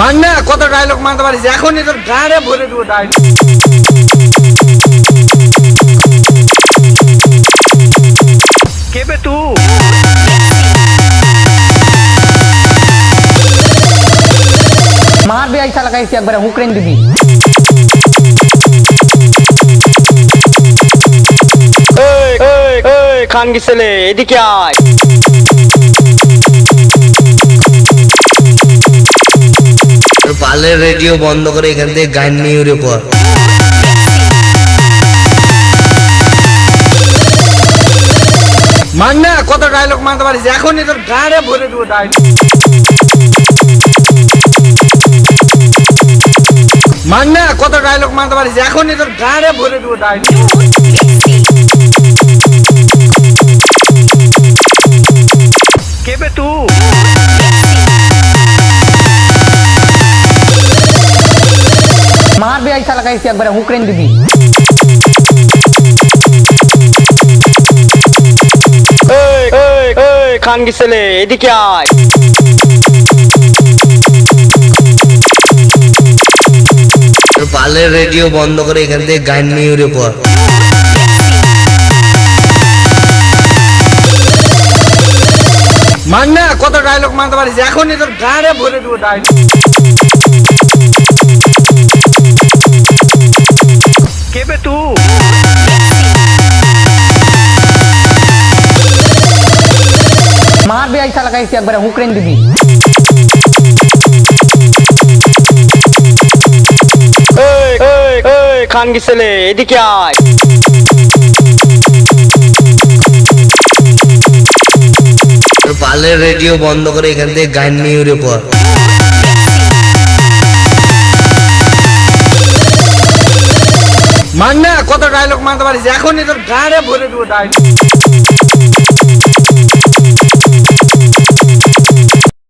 মান্না কত ডায়লগ মারতে পারিস, এখনই তোর গাড়ে ভরে দেবো ডায়লগ। কে বে তুই? मार भी ऐसा लगा इसे एक बार हुकरेन दीदी। খান গিসেলে এদিকে আয়। পালের রেডিও বন্ধ করে এখান থেকে গান নিয়ে উড়ে পর। মান্না কত ডায়লগ মারতে পারিস, এখনই তোর গাড়ে ভরে দেবো ডায়লগ। মান্না কত ডায়লগ মারতে পারিস, এখনই তোর গাড়ে ভরে দেবো ডায়লগ। কে বে তুই? मार भी ऐसा लगा इसे एक बार हुकरेन दीदी। খান গিসেলে এদিকে আয়। পালের রেডিও বন্ধ করে এখান থেকে গান নিয়ে উড়ে পর। মান্না কত ডায়লগ মারতে পারিস, এখনই তোর গাড়ে ভরে দেবো ডায়লগ। কে বে তুই? मार भी ऐसा लगा इसे एक बार हुकरेन दीदी। খান গিসেলে এদিকে আয়। পালের রেডিও বন্ধ করে এখান থেকে গান নিয়ে উড়ে পর। মান্না কত ডায়লগ মারতে পারিস, এখনই তোর গাড়ে ভরে দেবো ডায়লগ।